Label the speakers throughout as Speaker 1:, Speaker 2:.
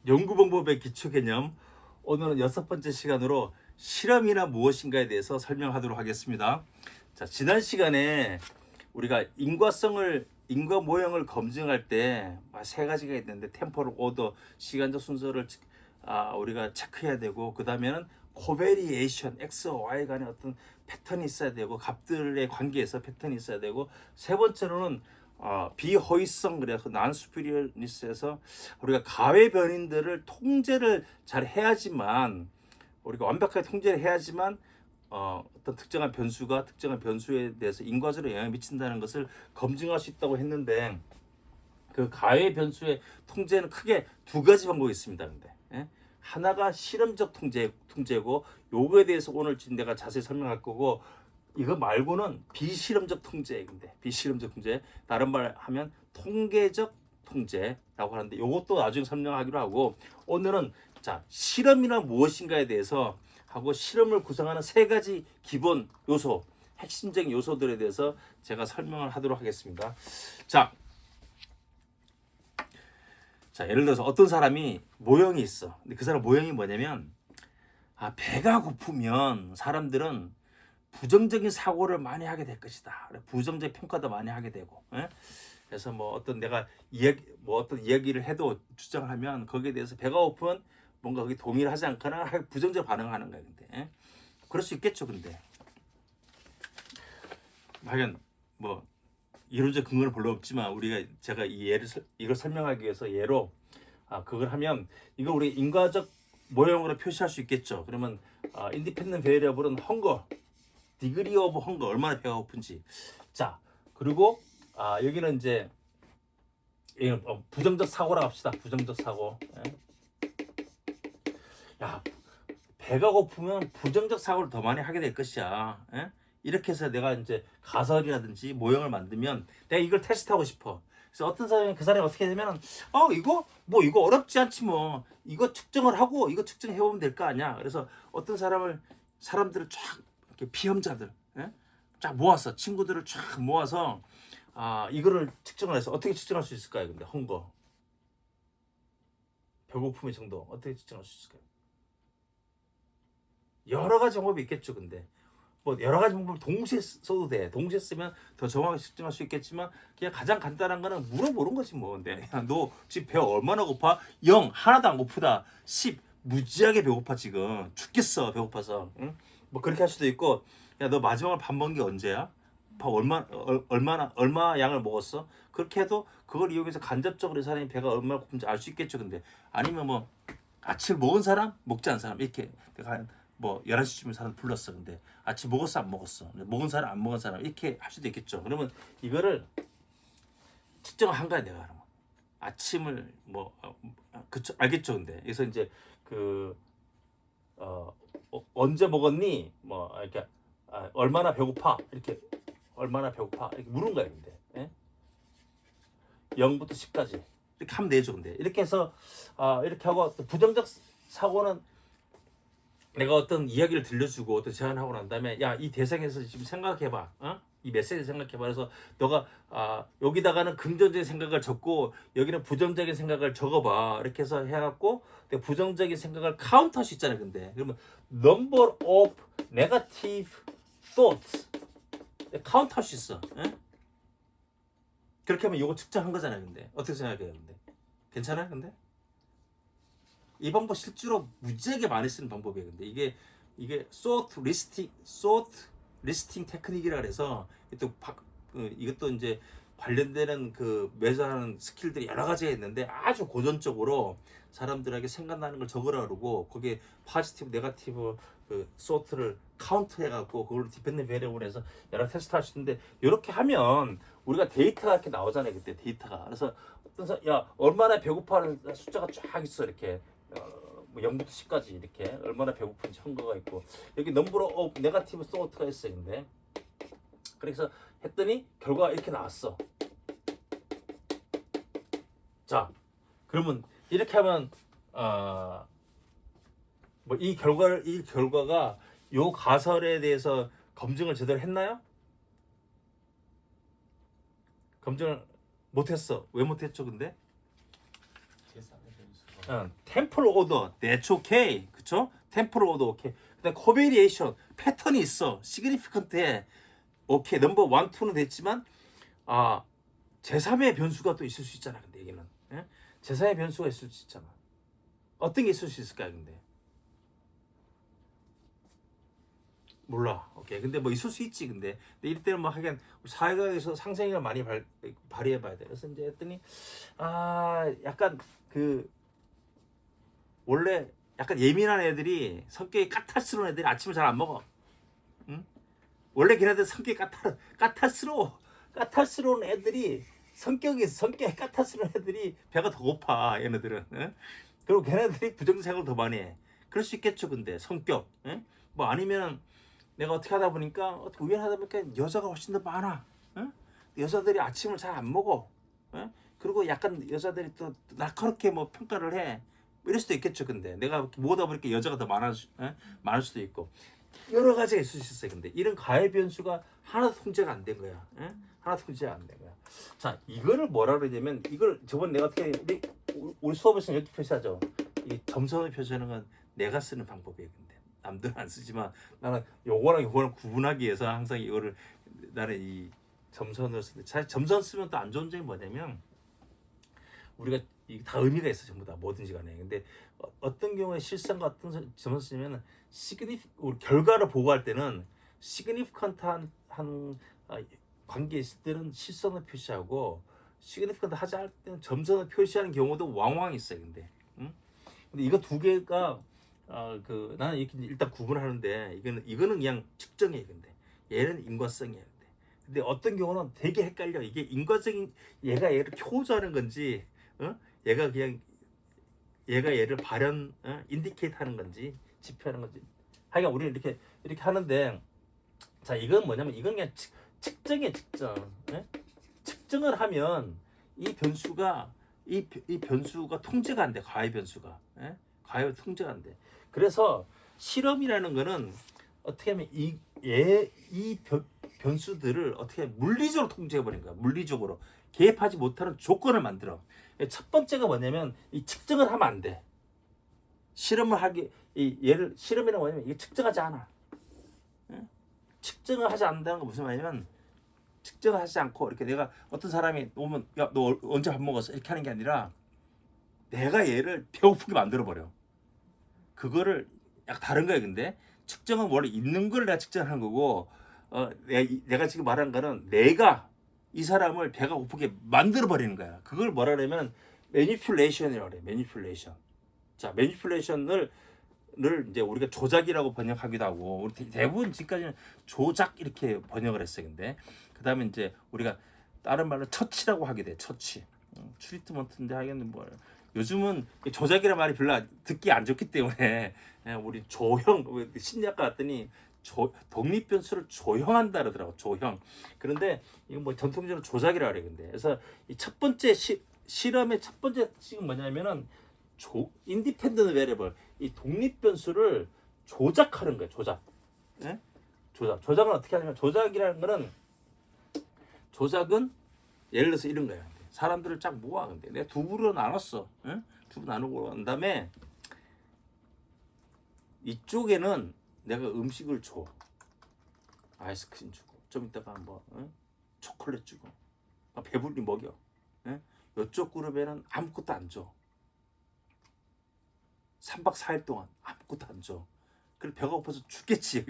Speaker 1: 연구방법의 기초개념, 오늘은 6번째 시간으로 실험이나 무엇인가에 대해서 설명하도록 하겠습니다. 자, 지난 시간에 우리가 인과 모형을 검증할 때 세 가지가 있는데, 템포럴 오더, 시간적 순서를 우리가 체크해야 되고, 그 다음에는 코베리에이션, X와 Y 간의 어떤 패턴이 있어야 되고, 값들의 관계에서 패턴이 있어야 되고, 세 번째로는 비호의성, 그래서 난수피리어니스에서 우리가 가외 변인들을 통제를 잘 해야지만, 우리가 완벽하게 통제를 해야지만 어떤 특정한 변수에 대해서 인과적으로 영향을 미친다는 것을 검증할 수 있다고 했는데, 그 가외 변수의 통제는 크게 두 가지 방법이 있습니다. 근데 하나가 실험적 통제고, 요거에 대해서 오늘 지금 내가 자세히 설명할 거고, 이거 말고는 비실험적 통제인데, 비실험적 통제, 다른 말 하면 통계적 통제라고 하는데, 요것도 나중에 설명하기로 하고, 오늘은 자, 실험이나 무엇인가에 대해서 하고, 실험을 구성하는 세 가지 기본 요소, 핵심적인 요소들에 대해서 제가 설명을 하도록 하겠습니다. 자, 예를 들어서 어떤 사람이 모형이 있어. 근데 그 사람 모형이 뭐냐면, 배가 고프면 사람들은 부정적인 사고를 많이 하게 될 것이다. 부정적 평가도 많이 하게 되고, 그래서 뭐 어떤 내가 어떤 이야기를 해도 주장을 하면 거기에 대해서 배가 고프면 뭔가 거기 동의를 하지 않거나 부정적 반응하는 거야. 근데 그럴 수 있겠죠. 근데 하여간 뭐 이론적 근거는 별로 없지만, 제가 이걸 설명하기 위해서 예로 그걸 하면, 이걸 우리 인과적 모형으로 표시할 수 있겠죠. 그러면 인디펜던트 베리어블은 헝거, 디그리 오브 헝거, 얼마나 배가 고픈지. 자, 그리고 여기는 이제 부정적 사고라고 합시다. 부정적 사고. 야, 배가 고프면 부정적 사고를 더 많이 하게 될 것이야. 이렇게 해서 내가 이제 가설이라든지 모형을 만들면, 내가 이걸 테스트하고 싶어. 그래서 어떤 사람이, 그 사람이 어떻게 되면은, 이거 어렵지 않지 뭐. 이거 측정을 하고 이거 측정해 보면 될 거 아니야. 그래서 어떤 사람들을 쫙 이렇게 피험자들, 쫙 모았어. 친구들을 쫙 모아서 이거를 측정을 해서, 어떻게 측정할 수 있을까요? 근데 헝거, 배고픔의 정도 어떻게 측정할 수 있을까요? 여러 가지 방법이 있겠죠. 근데 뭐 여러 가지 방법을 동시에 써도 돼. 동시에 쓰면 더 정확하게 측정할 수 있겠지만, 그냥 가장 간단한 거는 물어보는 거지 뭐. 근데 너 지금 배 얼마나 고파? 0, 하나도 안 고프다. 10, 무지하게 배고파. 지금 죽겠어, 배고파서. 응? 뭐 그렇게 할 수도 있고, 야, 너 마지막으로 밥 먹은 게 언제야? 밥 얼마 양을 먹었어? 그렇게 해도 그걸 이용해서 간접적으로 이 사람이 배가 얼마나 고픈지 알 수 있겠죠. 근데 아니면 뭐 아침 먹은 사람, 먹지 않은 사람, 이렇게 내가 뭐 11시쯤에 사람 불렀어. 근데 아침 먹었어, 안 먹었어? 먹은 사람, 안 먹은 사람, 이렇게 할 수도 있겠죠. 그러면 이거를 측정을 한 거야, 내가. 그러면 아침을 그쵸, 알겠죠. 근데 그래서 이제 언제 먹었니? 뭐 이렇게 얼마나 배고파? 이렇게 얼마나 배고파? 이렇게 물은 거야. 근데 0부터 10까지 이렇게 하면 되죠. 근데 이렇게 해서 이렇게 하고, 또 부정적 사고는 내가 어떤 이야기를 들려주고 어떤 제안하고 난 다음에, 야, 이 대상에서 지금 생각해봐, 이 메시지 생각해봐. 그래서 너가 여기다가는 긍정적인 생각을 적고 여기는 부정적인 생각을 적어봐. 이렇게 해서 해갖고, 부정적인 생각을 카운트할 수 있잖아요. 근데 그러면 number of negative thoughts 카운트할 수 있어. 그렇게 하면 이거 측정한 거잖아요. 근데 어떻게 생각해요? 근데 괜찮아요? 근데 이 방법 실제로 무지하게 많이 쓰는 방법이에요. 근데 이게 소트 리스팅 테크닉이라 그래서, 이것도 이제 관련되는 매저하는 스킬들이 여러 가지가 있는데, 아주 고전적으로 사람들에게 생각나는 걸 적으라 그러고, 거기에 포지티브, 네거티브 소트를 카운트 해갖고 그걸 디펜던트 베리어블에서 여러 테스트 할 수 있는데, 이렇게 하면 우리가 데이터가 이렇게 나오잖아요. 그때 데이터가. 그래서 야, 얼마나 배고파하는 숫자가 쫙 있어. 이렇게 뭐 0부터 10까지 이렇게 얼마나 배고픈지 헝거가 있고, 여기 넘버로 네거티브 소트가 있어요. 근데 그래서 했더니 결과가 이렇게 나왔어. 자, 그러면 이렇게 하면 뭐 이 결과가 요 가설에 대해서 검증을 제대로 했나요? 검증을 못했어. 왜 못했죠? 근데
Speaker 2: 계산의 변수가
Speaker 1: 템플 오더, that's okay. 그쵸? 템플 오더, 오케이. 그다음 코베리에이션, 패턴이 있어. 시그니피컨트에 오케이. 넘버 1, 2는 됐지만 제3의 변수가 또 있을 수 있잖아. 근데 여기는 제3의 변수가 있을 수 있잖아. 어떤 게 있을 수 있을까? 근데 몰라. 오케이. 근데 뭐 있을 수 있지. 근데 이럴 때는 뭐 하긴 사회학에서 상생을 많이 발휘해봐야 돼. 그래서 이제 했더니 약간 그 원래 약간 예민한 애들이 성격이 까탈스러운 애들이 아침을 잘 안 먹어. 응? 원래 걔네들 성격이 까탈스러운 애들이 성격이 까탈스러운 애들이 배가 더 고파. 얘네들은. 응? 그리고 걔네들이 부정적인 생각을 더 많이 해. 그럴 수 있겠죠. 근데 성격. 응? 뭐 아니면 내가 어떻게 하다 보니까 어떻게 우연하다 보니까 여자가 훨씬 더 많아. 응? 여자들이 아침을 잘 안 먹어. 응? 그리고 약간 여자들이 또 날카롭게 뭐 평가를 해. 이럴 수도 있겠죠. 근데 내가 모으다 보니까 여자가 더 많을 수도 있고 여러 가지가 있을 수 있어요. 근데 이런 가해 변수가 하나도 통제가 안 된 거야. 하나도 통제가 안 된 거야. 자, 이거를 뭐라 그러냐면 이걸 저번 내가 어떻게 우리 수업에서 이렇게 표시하죠. 이 점선을 표시하는 건 내가 쓰는 방법이에요. 근데 남들은 안 쓰지만 나는 요거랑 구분하기 위해서 항상 이거를 나는 이 점선을 쓰는데 사실 점선 쓰면 또 안 좋은 점이 뭐냐면 우리가 이게 다 의미가 있어. 전부 다 뭐든지 간에. 근데 어떤 경우에 실상과 어떤 점을 쓰면 우리 결과를 보고할 때는 시그니피컨트한 관계에 있을 때는 실선을 표시하고 시그니피컨트 하지 않을 때는 점선을 표시하는 경우도 왕왕 있어요. 근데 근데 이거 두 개가 나는 이렇게 일단 구분하는데 이거는 그냥 측정이에요. 근데 얘는 인과성이에요. 근데 어떤 경우는 되게 헷갈려. 이게 인과적인 얘가 얘를 표주하는 건지 얘가 그냥 얘를 인디케이트 하는 건지 지표하는 건지 하여간 우리는 이렇게 하는데 자 이건 뭐냐면 이건 그냥 측정이에요. 측정. 측정을 하면 이 변수가 통제가 안 돼. 가해 변수가 가해 통제가 안 돼. 그래서 실험이라는 거는 어떻게 하면 이 변수들을 어떻게 물리적으로 통제해 버린 거야. 물리적으로 개입하지 못하는 조건을 만들어. 첫 번째가 뭐냐면 이 측정을 하면 안 돼. 실험이라는 뭐냐면 이게 측정하지 않아. 측정을 하지 않는다는 건 무슨 말이냐면 측정을 하지 않고 이렇게 내가 어떤 사람이 오면 야 너 언제 밥 먹었어 이렇게 하는 게 아니라 내가 얘를 배고프게 만들어 버려. 그거를 약간 다른 거야. 근데 측정은 원래 있는 걸 내가 측정하는 거고 내가 지금 말하는 거는 내가 이 사람을 배가 고프게 만들어 버리는 거야. 그걸 뭐라 그러면 매니플레이션이라고 그래. 매니플레이션. 자, 매니플레이션을 이제 우리가 조작이라고 번역하기도 하고 우리 대부분 지금까지는 조작 이렇게 번역을 했어요. 근데 그다음에 이제 우리가 다른 말로 처치라고 하게 돼. 처치. 트리트먼트인데 하겠는 뭐 요즘은 조작이라는 말이 별로 듣기 안 좋기 때문에 우리 조형 심리학과 갔더니 독립 변수를 조형한다 그러더라고. 조형. 그런데 이건 뭐 전통적으로 조작이라고 그래. 근데 그래서 이 첫 번째 실험의 첫 번째 지금 뭐냐면은 인디펜던트 베리어블 이 독립 변수를 조작하는 거예요. 조작. 조작은 어떻게 하냐면 조작은 예를 들어서 이런 거야. 사람들을 쫙 모아. 근데 내가 두 부로 나눴어. 두 부 나누고 난 다음에 이쪽에는 내가 음식을 줘. 아이스크림 주고 좀 이따가 한번 초콜릿 주고 배불리 먹여. 이쪽 그룹에는 아무것도 안 줘. 3박 4일 동안 아무것도 안 줘. 그래 배가 고파서 죽겠지.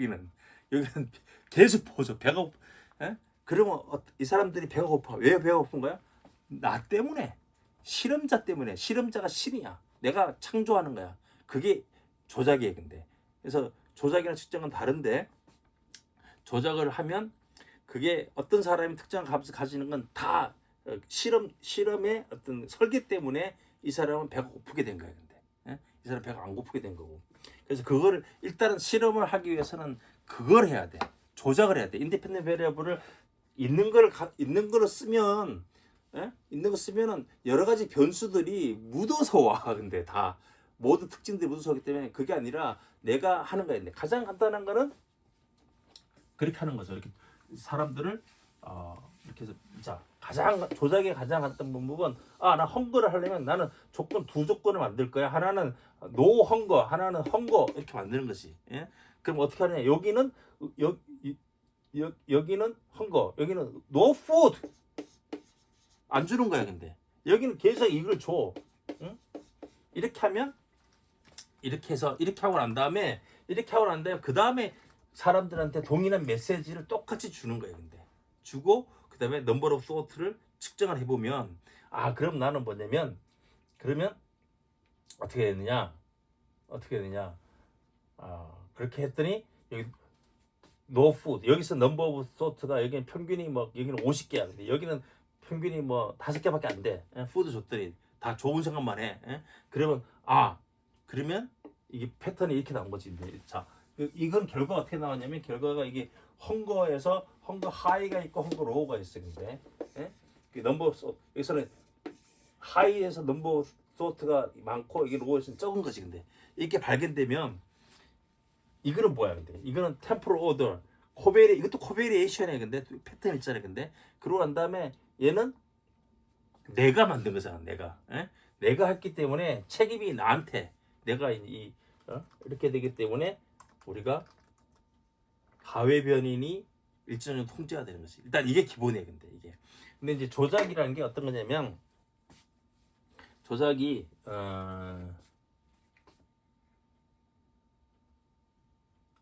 Speaker 1: 여기는 계속 보죠. 배가 고파. 그러면 이 사람들이 배가 고파. 왜 배가 고픈 거야? 나 때문에. 실험자 때문에. 실험자가 신이야. 내가 창조하는 거야. 그게 조작이에요. 근데 그래서 조작이랑 측정은 다른데 조작을 하면 그게 어떤 사람이 특정한 값을 가지는 건 다 실험의 어떤 설계 때문에 이 사람은 배가 고프게 된 거예요. 근데 이 사람 배가 안 고프게 된 거고. 그래서 그거를 일단은 실험을 하기 위해서는 그걸 해야 돼. 조작을 해야 돼. 인디펜던트 베리어블을 있는 거를 쓰면 있는 거 쓰면은 여러 가지 변수들이 묻어서 와. 근데 다 모든 특징들이 묻어서 오기 때문에 그게 아니라 내가 하는 거야. 가장 간단한 거는 그렇게 하는 거죠. 이렇게 사람들을 이렇게 해서 자 가장 조작의 가장 간단한 방법은 나 헝거를 하려면 나는 두 조건을 만들 거야. 하나는 노 헝거, 하나는 헝거 이렇게 만드는 것이. 예? 그럼 어떻게 하느냐? 여기는 헝거, 여기는 노 푸드 안 주는 거야. 근데 여기는 계속 이걸 줘. 응? 이렇게 하면 이렇게 해서 이렇게 하고 난 다음에 그 다음에 사람들한테 동일한 메시지를 똑같이 주는 거예요. 근데 주고 그 다음에 넘버 오브 소트를 측정을 해보면 그럼 나는 뭐냐면 그러면 어떻게 되느냐 그렇게 했더니 여기 노 푸드 여기서 넘버 오브 소트가 여기는 평균이 뭐 여기는 50개야. 근데 여기는 평균이 뭐 5개밖에 안 돼. 푸드 줬더니 다 좋은 생각만 해. 그러면 그러면 이게 패턴이 이렇게 나온 거지. 자, 이건 결과가 어떻게 나왔냐면 결과가 이게 헝거에서 헝거 하이가 있고 헝거 로우가 있어. 근데 넘버 여기서는 하이에서 넘버 소트가 많고 이게 로우에서는 적은 거지. 근데 이렇게 발견되면 이거는 뭐야? 근데 이거는 템포럴 오더 이것도 코베리에이션이야. 근데 패턴 있잖아요. 근데 그러고 난 다음에 얘는 내가 만든 거잖아. 내가 했기 때문에 책임이 나한테 내가 이렇게 되기 때문에 우리가 가외 변인이 일정 정도 통제가 되는 거지. 일단 이게 기본이에요. 근데 이제 조작이라는 게 어떤 거냐면 조작이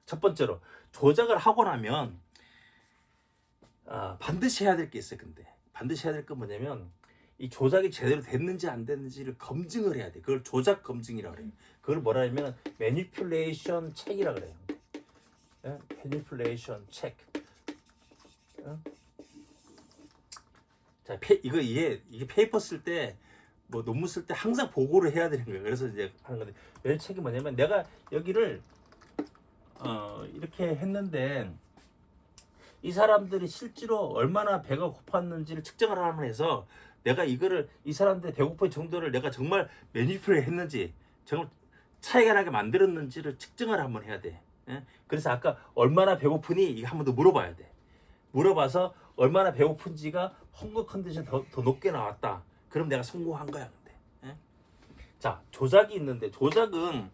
Speaker 1: 첫 번째로 조작을 하고 나면 반드시 해야 될 게 있어요. 근데 반드시 해야 될 건 뭐냐면 이 조작이 제대로 됐는지 안 됐는지를 검증을 해야 돼. 그걸 조작 검증이라고 그래요. 그걸 뭐라 하면 매니플레이션 체크이라고 그래요. 매니플레이션 체크. 자, 이게 페이퍼 쓸 때 뭐 논문 쓸 때 항상 보고를 해야 되는 거예요. 그래서 이제 하는 건데 매니플레이션 체크가 뭐냐면 내가 여기를 이렇게 했는데 이 사람들이 실제로 얼마나 배가 고팠는지를 측정을 하면 해서 내가 이거를 이 사람들의 배고픈 정도를 내가 정말 매니플레이션 했는지 정말 차이가 나게 만들었는지를 측정을 한번 해야 돼. 그래서 아까 얼마나 배고프니 이거 한번 더 물어봐야 돼. 물어봐서 얼마나 배고픈지가 헝거 컨디션 더 높게 나왔다. 그럼 내가 성공한 거야. 근데 자 조작이 있는데 조작은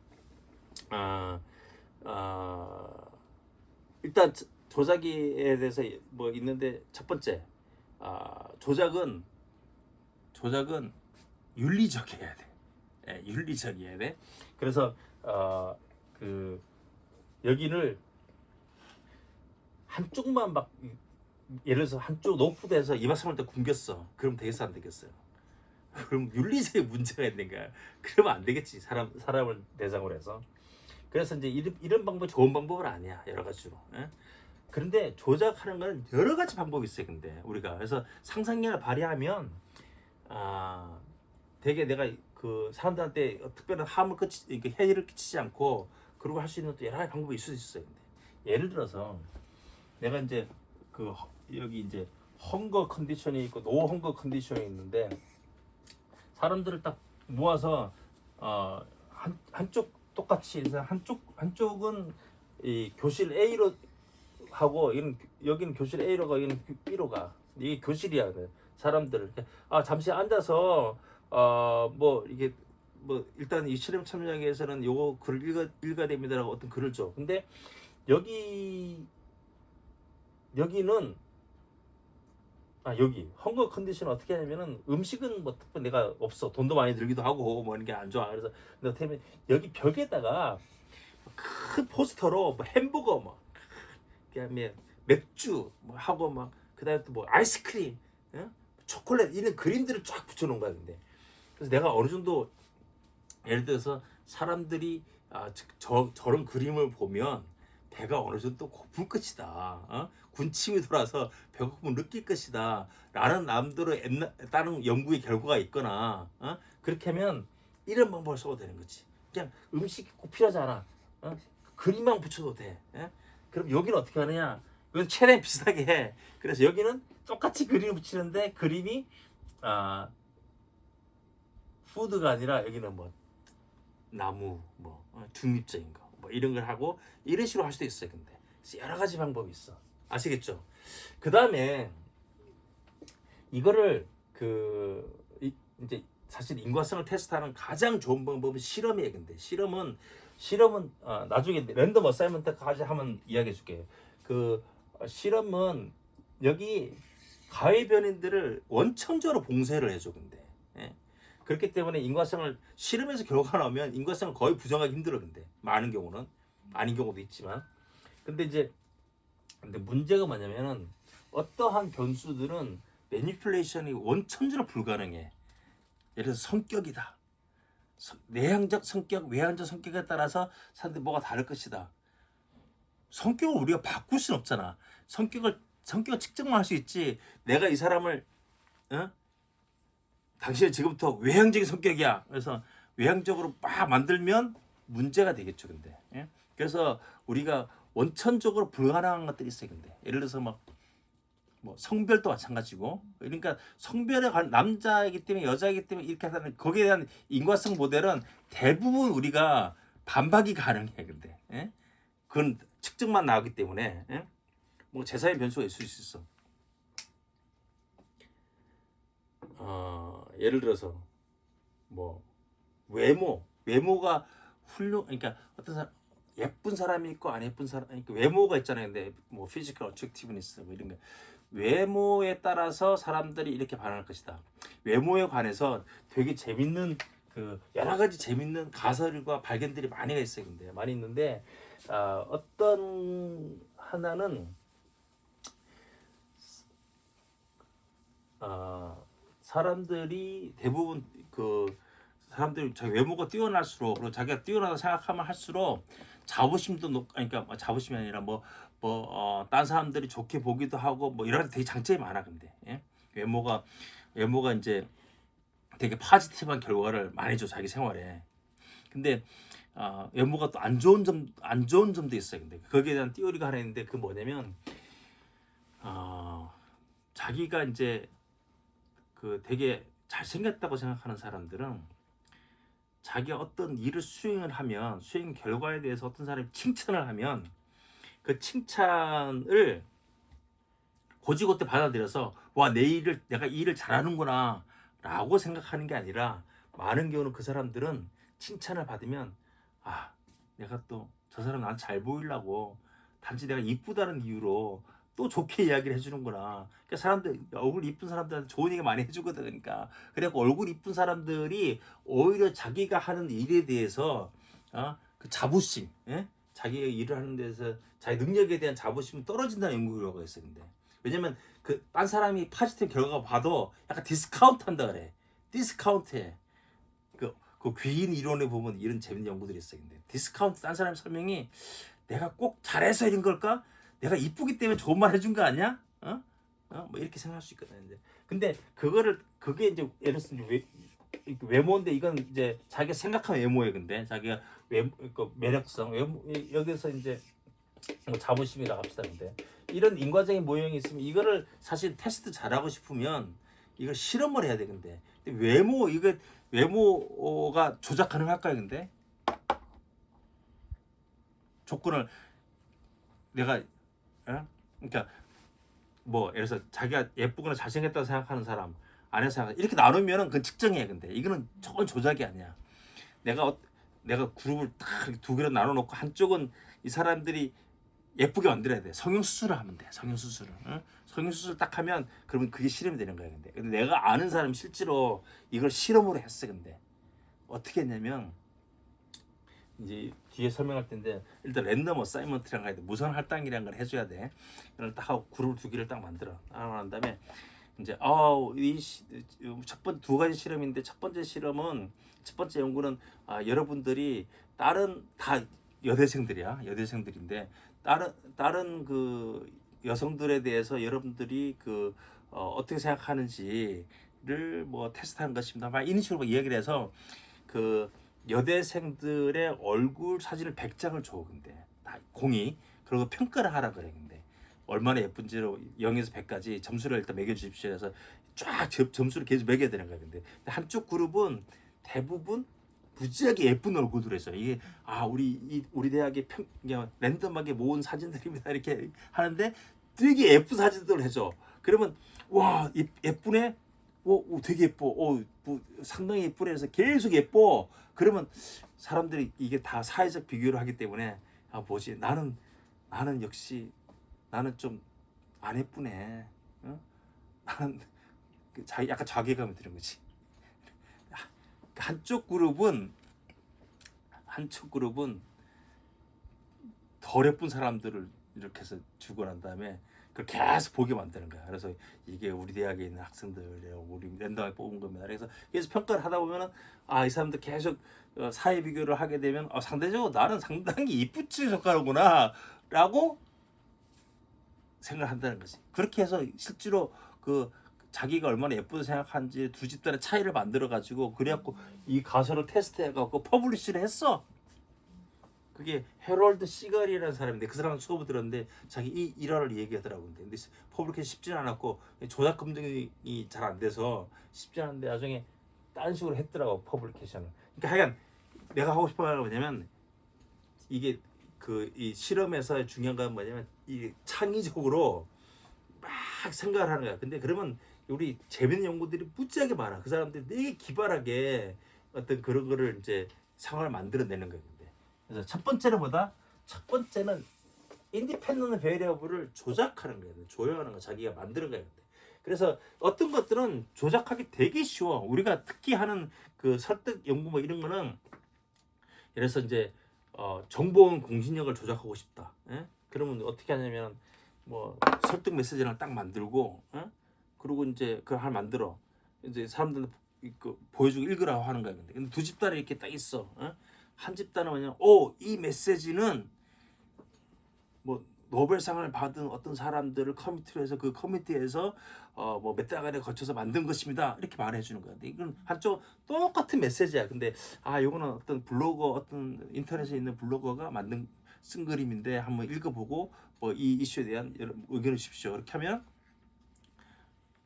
Speaker 1: 일단 조작에 대해서 뭐 있는데 첫 번째 조작은 윤리적이어야 돼. 윤리적이어야 돼. 그래서 여기를 한쪽만 막 예를 들어서 한쪽 노프드에서 이박삼을 때 굶겼어. 그럼 되겠어 안 되겠어요? 그럼 윤리적인 문제가 있는 거야. 그러면 안 되겠지. 사람을 대상으로 해서. 그래서 이제 이런 방법이 좋은 방법은 아니야. 여러 가지로. 그런데 조작하는 건 여러 가지 방법이 있어요. 근데 우리가 그래서 상상력을 발휘하면 되게 내가 그 사람들한테 특별한 해를 끼치지 않고 그러고 할 수 있는 또 여러 가지 방법이 있을 수 있어요. 근데 예를 들어서 내가 이제 여기 이제 헝거 컨디션이 있고 노 헝거 컨디션이 있는데 사람들을 딱 모아서 한쪽 똑같이 한쪽은 이 교실 A로 하고 여기는 교실 A로 가 여기는 B로 가. 이게 교실이야. 사람들을 잠시 앉아서 뭐 이게 뭐 일단 이 실험 참여장에서는 요거 글을 읽어야 됩니다라고 어떤 글을 줘. 근데 여기는 여기 헝거 컨디션 어떻게 하냐면은 음식은 뭐 특별히 내가 없어. 돈도 많이 들기도 하고 뭐 이런 게 안 좋아. 그래서 내가 어떻게 여기 벽에다가 큰 포스터로 뭐 햄버거 뭐 그다음에 맥주 뭐 하고 막 그다음에 또 뭐 아이스크림, 초콜릿 이런 그림들을 쫙 붙여놓은 거야. 근데 그래서 내가 어느 정도 예를 들어서 사람들이 저런 그림을 보면 배가 어느 정도 고플 것이다. 군침이 돌아서 배고픔을 느낄 것이다. 라는 남들의 다른 연구의 결과가 있거나 그렇게 하면 이런 방법을 써도 되는 거지. 그냥 음식이 꼭 필요하지 않아. 그림만 붙여도 돼. 그럼 여기는 어떻게 하느냐? 이건 최대한 비슷하게 해. 그래서 여기는 똑같이 그림을 붙이는데 그림이 푸드가 아니라 여기는 뭐 나무 뭐 중립적인 거 뭐 이런 걸 하고 이런 식으로 할 수도 있어요. 근데 여러 가지 방법이 있어. 아시겠죠? 그 다음에 이거를 이제 사실 인과성을 테스트하는 가장 좋은 방법은 실험이에요. 근데 실험은 나중에 랜덤 어사이먼트까지 하면 이야기해 줄게요. 실험은 여기 가외 변인들을 원천적으로 봉쇄를 해줘. 근데 예. 그렇기 때문에 인과성을 실험에서 결과가 나오면 인과성을 거의 부정하기 힘들어. 근데 많은 경우는 아닌 경우도 있지만 근데 문제가 뭐냐면은 어떠한 변수들은 매니플레이션이 원천적으로 불가능해. 예를 들어서 성격이다. 내향적 성격, 외향적 성격에 따라서 사람들이 뭐가 다를 것이다. 성격을 우리가 바꿀 수는 없잖아. 성격을 측정만 할 수 있지. 내가 이 사람을 당신은 지금부터 외향적인 성격이야. 그래서 외향적으로 막 만들면 문제가 되겠죠. 근데 그래서 우리가 원천적으로 불가능한 것들이 있어요. 근데 예를 들어서 뭐 성별도 마찬가지고, 그러니까 성별에 관한 남자이기 때문에 여자이기 때문에 이렇게 하는 거기에 대한 인과성 모델은 대부분 우리가 반박이 가능해. 근데 그건 측정만 나오기 때문에 뭐 제3의 변수가 있을 수 있어. 예를 들어서 뭐 외모가 그러니까 어떤 사람 예쁜 사람이 있고 안 예쁜 사람, 그러니까 외모가 있잖아요. 근데 뭐 피지컬 어트랙티브니스 뭐 이런 거, 외모에 따라서 사람들이 이렇게 반응할 것이다. 외모에 관해서 되게 재밌는 여러 가지 재밌는 가설과 발견들이 많이 있어요. 근데 많이 있는데 어떤 하나는 사람들이 대부분 사람들이 자기 외모가 뛰어날수록, 그리고 자기가 뛰어나다 생각하면 할수록 자부심도 그러니까 자부심이 아니라 딴 사람들이 좋게 보기도 하고 뭐 이런 되게 장점이 많아. 근데 외모가 이제 되게 포지티브한 결과를 많이 줘 자기 생활에. 근데 외모가 또 안 좋은 점도 있어요. 근데 거기에 대한 띠오리가 하나 있는데 그 뭐냐면 자기가 이제 되게 잘생겼다고 생각하는 사람들은 자기가 어떤 일을 수행을 하면 수행 결과에 대해서 어떤 사람이 칭찬을 하면 그 칭찬을 고지고대 받아들여서 와, 내가 이 일을 잘하는구나 라고 생각하는 게 아니라, 많은 경우는 그 사람들은 칭찬을 받으면 내가 또 저 사람 나한테 잘 보이려고 단지 내가 이쁘다는 이유로 또 좋게 이야기를 해주는구나. 그러니까 사람들 얼굴 이쁜 사람들한테 좋은 얘기 많이 해주거든. 그래갖고 얼굴 이쁜 사람들이 오히려 자기가 하는 일에 대해서 그 자부심, 자기가 일을 하는 데서 자기 능력에 대한 자부심이 떨어진다는 연구 결과가 있어요. 근데 왜냐면 딴 사람이 포지티브 결과가 봐도 약간 디스카운트 한다 그래. 디스카운트해. 그 귀인 이론에 보면 이런 재밌는 연구들이 있어요. 근데 디스카운트, 딴 사람 설명이 내가 꼭 잘해서 이런 걸까? 내가 이쁘기 때문에 좋은 말 해준 거 아니야? 뭐 이렇게 생각할 수 있거든. 근데 그게 이제 예를 들어서 외모인데, 이건 이제 자기가 생각한 외모예요. 근데 자기가 매력성, 여기서 이제 뭐 자부심이라 합시다. 근데 이런 인과적인 모형이 있으면 이거를 사실 테스트 잘하고 싶으면 이걸 실험을 해야 돼. 근데 외모가 조작 가능할까요? 근데 조건을 내가 그러니까 뭐 예를 들어서 자기가 예쁘거나 잘생겼다고 생각하는 사람, 안에서 이렇게 나누면은 그건 측정이야. 근데 이거는 조금 조작이 아니야. 내가 그룹을 딱 두 개로 나눠놓고 한쪽은 이 사람들이 예쁘게 만들어야 돼. 성형수술을 하면 돼. 성형수술 딱 하면 그러면 그게 실험이 되는 거야. 근데 내가 아는 사람이 실제로 이걸 실험으로 했어. 근데 어떻게 했냐면 이제 뒤에 설명할 텐데, 일단 랜덤 어사이먼트랑 가야 돼. 무선 할당이라는 걸 해줘야 돼. 이걸 딱 하고 그룹 두 개를 딱 만들어. 난 다음에 이제 두 가지 실험인데, 첫 번째 연구는 여러분들이 다 여대생들인데 다른 그 여성들에 대해서 여러분들이 어떻게 생각하는지를 뭐 테스트하는 것입니다. 막 이런 식으로 이야기를 해서 여대생들의 얼굴 사진을 100장을 줘. 근데 다 공이. 그리고 평가를 하라 그래. 근데 얼마나 예쁜지로 0에서 100까지 점수를 일단 매겨 주십시오 해서 쫙 점수를 계속 매겨야 되는 거야. 근데 한쪽 그룹은 대부분 무지하게 예쁜 얼굴들 했어요. 이게 우리 대학의 그냥 랜덤하게 모은 사진들입니다 이렇게 하는데 되게 예쁜 사진들을 해줘. 그러면 와 예쁘네. 되게 예뻐. 뭐, 상당히 예쁘네 해서 계속 예뻐. 그러면 사람들이 이게 다 사회적 비교를 하기 때문에 뭐지 나는 역시 나는 좀 안 예쁘네. 어? 나는 약간 자괴감이 드는 거지. 한쪽 그룹은 덜 예쁜 사람들을 이렇게 해서 주고 난 다음에 그걸 계속 보게 만드는 거야. 그래서 이게 우리 대학에 있는 학생들, 우리 랜덤에 뽑은 겁니다. 그래서 계속 평가를 하다 보면은 이 사람들 계속 사회 비교를 하게 되면 상대적으로 나는 상당히 이쁘지 젓가락구나라고 생각을 한다는 거지. 그렇게 해서 실제로 그 자기가 얼마나 예쁘다 생각하는지 두 집단의 차이를 만들어 가지고 그래갖고 이 가설을 테스트해갖고 퍼블리시를 했어. 그게 해럴드 시걸이라는 사람인데 그 사람 수업을 들었는데 자기 이 일화를 얘기하더라고. 근데 퍼블리케이션 쉽지는 않았고 조작 검증이 잘 안 돼서 쉽지 않은데 나중에 딴 식으로 했더라고 퍼블리케이션을. 그러니까 하여간 내가 하고 싶은 말은 뭐냐면 이게 이 실험에서 중요한 건 뭐냐면 이 창의적으로 막 생각을 하는 거야. 근데 그러면 우리 재밌는 연구들이 무지하게 많아. 그 사람들이 되게 기발하게 어떤 그런 거를 이제 상황을 만들어내는 거예요. 그래서 첫 번째는 인디펜던트 베리어블을 조작하는 거예요. 조여하는 거 자기가 만드는 거예요. 그래서 어떤 것들은 조작하기 되게 쉬워. 우리가 특히 하는 그 설득 연구 뭐 이런 거는 예를 들어서 이제 정보원 공신력을 조작하고 싶다. 예? 그러면 어떻게 하냐면 뭐 설득 메시지를 딱 만들고, 그리고 이제 그걸 하나 만들어 이제 사람들한테 보여주고 읽으라고 하는 거야. 근데 두 집단이 이렇게 딱 있어. 한 집단은 뭐냐, 이 메시지는 뭐 노벨상을 받은 어떤 사람들을 커미티로 해서 그 커미티에서 뭐 몇 달간에 거쳐서 만든 것입니다. 이렇게 말해 주는 거야. 근데 이건 한쪽 똑같은 메시지야. 근데 요거는 어떤 블로거, 어떤 인터넷에 있는 블로거가 쓴 그림인데 한번 읽어보고 뭐 이 이슈에 대한 의견을 주십시오. 이렇게 하면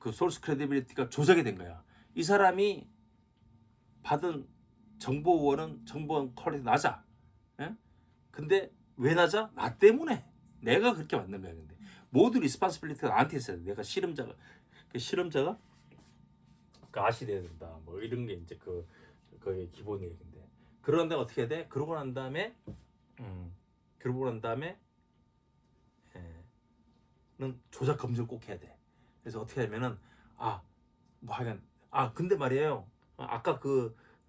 Speaker 1: 그 소스 크레디빌리티가 조작이 된 거야. 이 사람이 받은 정보원 퀄리티 낮아. 예? 근데 왜 낮아? 나 때문에. 내가 그렇게 만든 거야. 근데 모든 리스폰시빌리티가 나한테 있어야 돼. 내가 실험자가 아시 돼야 된다. 뭐 이런 게 이제 그게 기본이에요. 근데 그런 다음에 어떻게 해야 돼? 그러고 난 다음에 는 조작 검증을 꼭 해야 돼. 그래서 어떻게 하면은 뭐 하여간 근데 말이에요. 아까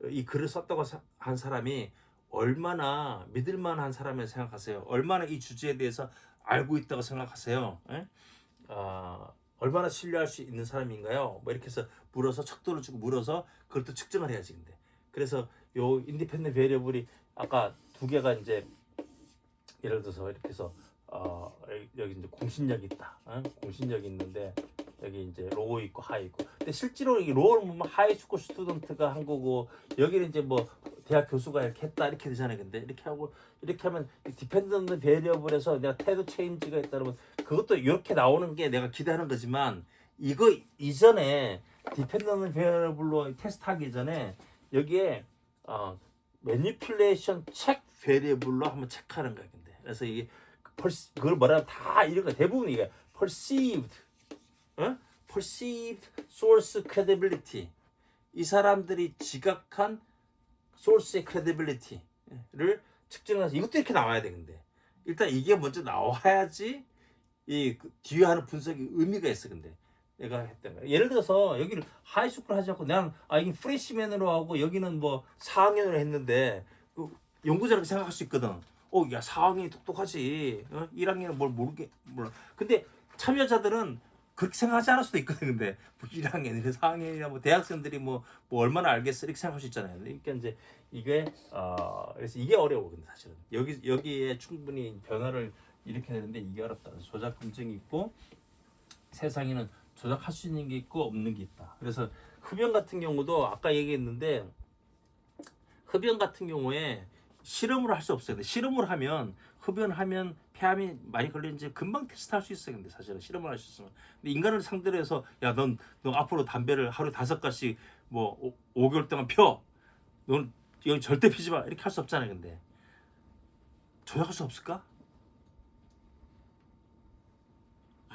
Speaker 1: 이 글을 썼다고 한 사람이 얼마나 믿을만한 사람이라고 생각하세요? 얼마나 이 주제에 대해서 알고 있다고 생각하세요? 얼마나 신뢰할 수 있는 사람인가요? 뭐 이렇게 해서 척도를 주고 물어서 그걸 또 측정을 해야지. 근데 그래서 요 인디펜던트 베리어블이 아까 두 개가 이제 예를 들어서 이렇게 해서 여기 이제 공신력이 있다. 공신력이 있는데 여기 이제 로우 있고 하이 있고. 근데 실제로 이 로우는 보면 하이 스쿨 스튜던트가 한 거고 여기는 이제 뭐 대학 교수가 이렇게 했다 이렇게 되잖아요. 근데 이렇게 하면 디펜던트 베리어블에서 내가 태도 체인지가 있다면 그것도 이렇게 나오는 게 내가 기대하는 거지만 이거 이전에 디펜던트 베리어블로 테스트하기 전에 여기에 매니플레이션 체크 베리어블로 한번 체크하는 거야. 근데 그래서 이게 그걸 뭐라 다 이런 거 대부분 이게 perceived source credibility. 이 사람들이 지각한 source의 credibility를 측정해서 이것도 이렇게 나와야 되는데 일단 이게 먼저 나와야지 이 뒤에 하는 분석이 의미가 있어. 근데 내가 했던 거야. 예를 들어서 여기를 하이스쿨 하지 않고 그냥 이게 프레시맨으로 하고 여기는 뭐 4학년으로 했는데 연구자라고 생각할 수 있거든. 야 4학년이 똑똑하지. 1학년은 뭘 몰라. 근데 참여자들은 그렇게 생각하지 않을 수도 있거든. 근데 뭐 1학년이나 4학년이나 뭐 대학생들이 뭐 얼마나 알겠어 이렇게 생각할 수 있잖아요. 그러니까 이제 이게 그래서 이게 어려워. 근데 사실은 여기에 충분히 변화를 일으켜야 되는데 이게 어렵다. 그래서 조작 검증이 있고 세상에는 조작할 수 있는 게 있고 없는 게 있다. 그래서 흡연 같은 경우도 아까 얘기했는데 흡연 같은 경우에 실험을 할 수 없어요. 근데 실험을 하면 흡연하면 폐암이 많이 걸리는지 금방 테스트할 수 있어요. 근데 사실은 실험을 할 수 있으면. 근데 인간을 상대로 해서 넌 앞으로 담배를 하루 5가지 뭐 5개월 동안 펴. 넌 이건 절대 피지 마. 이렇게 할 수 없잖아요. 근데 조작할 수 없을까?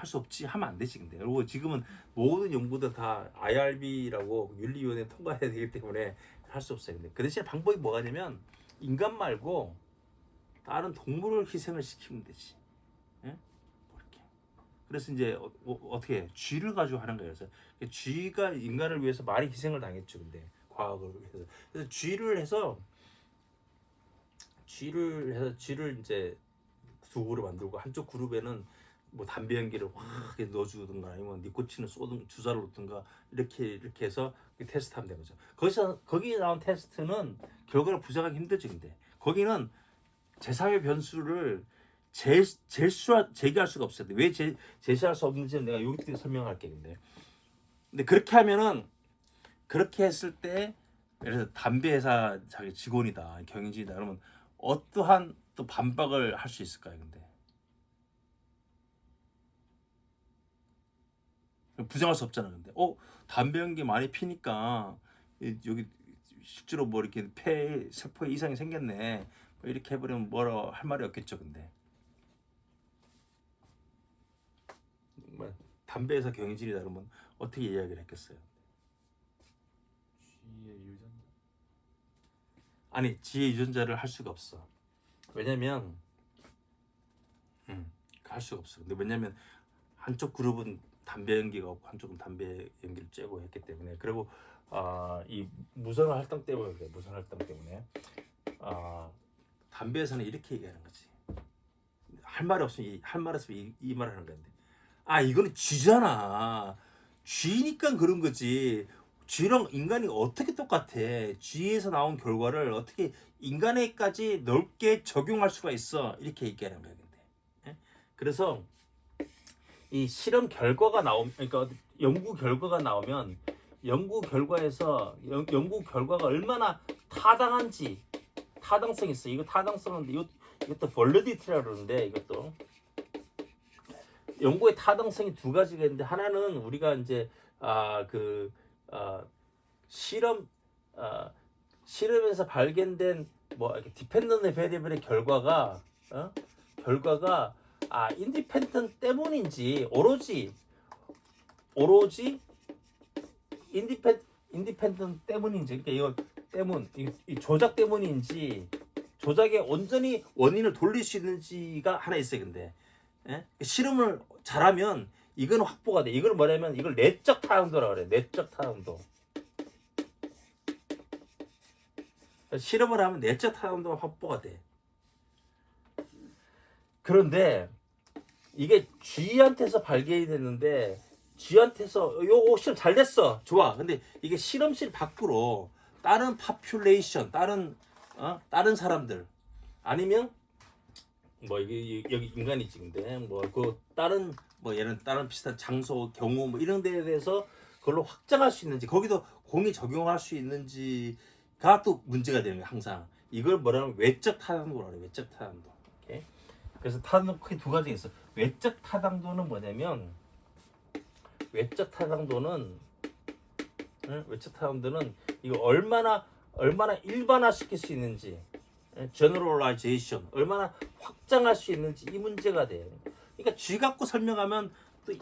Speaker 1: 할 수 없지 하면 안 되지. 근데 그리고 지금은 모든 연구도 다 IRB라고 윤리위원회 통과해야 되기 때문에 할 수 없어요. 근데 그 대신 방법이 뭐가냐면 인간 말고 다른 동물을 희생을 시키면 되지. 예? 그렇게. 그래서 이제 어떻게 쥐를 가지고 하는 거예요. 그래서 쥐가 인간을 위해서 많이 희생을 당했죠. 근데 과학을 위해서. 그래서 쥐를 이제 두 그룹 만들고 한쪽 그룹에는 뭐 담배 연기를 확 넣어주든가 아니면 니코틴을 쏘든 주사를 놓든가 이렇게 해서 테스트하면 되는 거죠. 거기에 나온 테스트는 결과를 부정하기 힘들지. 근데 거기는 제3의 변수를 제시할 수가 없어요. 왜 제시할 수 없는지는 내가 여기 설명할게. 근데 그렇게 하면은 그렇게 했을 때 예를 들어 담배 회사 자기 직원이다 경영진이다 그러면 어떠한 또 반박을 할 수 있을까요? 근데 부정할 수 없잖아. 근데 담배 연기 많이 피니까 여기 실제로 뭐 이렇게 폐 세포에 이상이 생겼네. 뭐 이렇게 해버리면 뭐라 할 말이 없겠죠. 근데 뭐 담배 회사 경영진이다 그러면 어떻게 이야기를 했겠어요?
Speaker 2: 지의 유전자?
Speaker 1: 아니 지혜 유전자를 할 수가 없어. 왜냐면 할 수가 없어. 근데 왜냐면 한쪽 그룹은 담배 연기가 없고 한쪽은 담배 연기를 쬐고 했기 때문에 그리고 이 무선 활동 때문에 그래. 무선 활동 때문에 담배에서는 이렇게 얘기하는 거지. 할 말이 없으면 할 말 없으면 이 말을 하는 건데 이거는 쥐잖아. 쥐니까 그런 거지. 쥐랑 인간이 어떻게 똑같아? 쥐에서 나온 결과를 어떻게 인간에까지 넓게 적용할 수가 있어? 이렇게 얘기하는 거야. 근데 그래서 이 실험 결과가 그러니까 연구 결과가 나오면 연구 결과가 얼마나 타당한지 타당성이 있어. 이거 타당성은 이것도 validity 그러는데 이것도 연구의 타당성이 두 가지가 있는데 하나는 우리가 이제 실험에서 발견된 뭐 이렇게 디펜던트 베리블의 결과가 인디펜던트 때문인지 오로지 인디펜던트 때문인지 그러니까 이거 이 조작 때문인지 조작에 온전히 원인을 돌릴 수 있는지가 하나 있어요. 근데 실험을 잘하면 이건 확보가 돼. 이걸 뭐냐면 이걸 내적 타당도라고 그래. 내적 타당도. 실험을 하면 내적 타당도가 확보가 돼. 그런데 이게 쥐한테서 발견이 됐는데 쥐한테서 요거 실험 잘 됐어. 좋아. 근데 이게 실험실 밖으로 다른 파퓰레이션, 다른 사람들 아니면 뭐 여기 인간이지. 근데 뭐 그 다른 뭐 얘는 다른 비슷한 장소, 경우 뭐 이런 데에 대해서 그걸로 확장할 수 있는지 거기도 공이 적용할 수 있는지가 또 문제가 되는 거야. 항상 이걸 뭐라면 외적 타당도라고 그래. 외적 타당도. 오케이? 그래서 타당도 크게 두 가지 있어. 외적 타당도는 뭐냐면 외적 타당도는 이거 얼마나 일반화시킬 수 있는지 generalization 얼마나 확장할 수 있는지 이 문제가 돼요. 그러니까 쥐 갖고 설명하면 또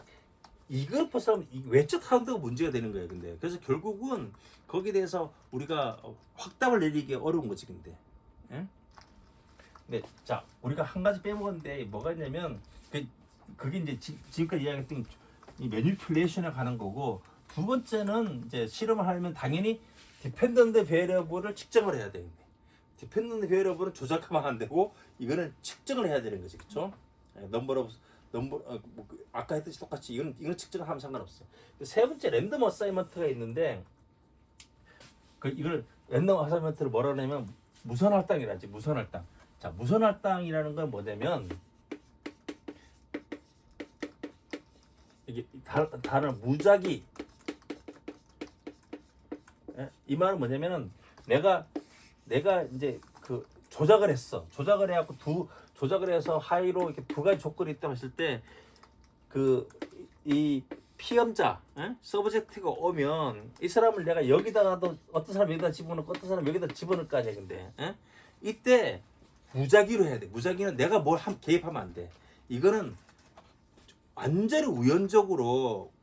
Speaker 1: 이걸 벗어나면 외적 타당도가 문제가 되는 거예요. 근데 그래서 결국은 거기에 대해서 우리가 확답을 내리기 어려운 거지. 근데 네, 자 우리가 한 가지 빼먹었는데 뭐가 있냐면 그게 이제 지금까지 이야기했던 이 매니플레이션에 관한 거고 두 번째는 이제 실험을 하려면 당연히 디펜던트 베리어블을 측정을 해야 되는데 디펜던트 베리어블은 조작하면 안 되고 이거는 측정을 해야 되는 거지. 그렇죠? 아까 했듯이 똑같이 이건 측정하면 상관없어. 세 번째 랜덤 어사이먼트가 있는데 이걸 랜덤 어사이먼트를 뭐라 하냐면 무선 할당이라지. 무선 할당. 자, 무선 할당이라는 건 뭐냐면 이게 다른 무작위. 이 말은 뭐냐면은 내가 이제 그 조작을 했어. 조작을 해갖고 조작을 해서 하이로 이렇게 두 가지 조건이 있다고 했을 때 이 피험자, 서브젝트가 오면 이 사람을 내가 여기다가도 어떤 사람 여기다 집어넣고 어떤 사람 여기다 집어넣을 거 아니야. 근데 이때 무작위로 해야 돼. 무작위는 내가 뭘 개입하면 안 돼. 이거는 완전히 우연적으로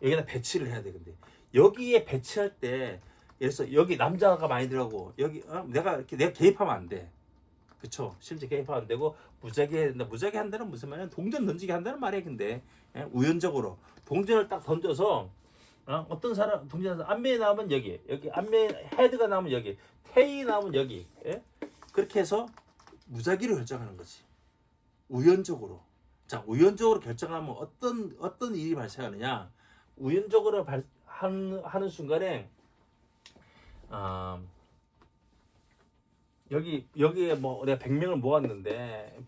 Speaker 1: 여기다 배치를 해야 돼. 근데 여기에 배치할 때 예를 들어서 여기 남자가 많이 들어가고 여기 내가 개입하면 안 돼. 그쵸? 실제 개입하면 안 되고 무작위 해야 된다. 무작위 한다는 무슨 말이야? 동전 던지게 한다는 말이야. 근데 우연적으로 동전을 딱 던져서 어떤 사람 동전에서 안면이 나오면 여기 안면 헤드가 나오면 여기 테일이 나오면 여기 그렇게 해서 무작위로 결정하는 거지. 우연적으로. 자, 우연적으로 결정하면 어떤 일이 발생하느냐? 우연적으로 하는 순간에 여기에 뭐 내가 100명을 모았는데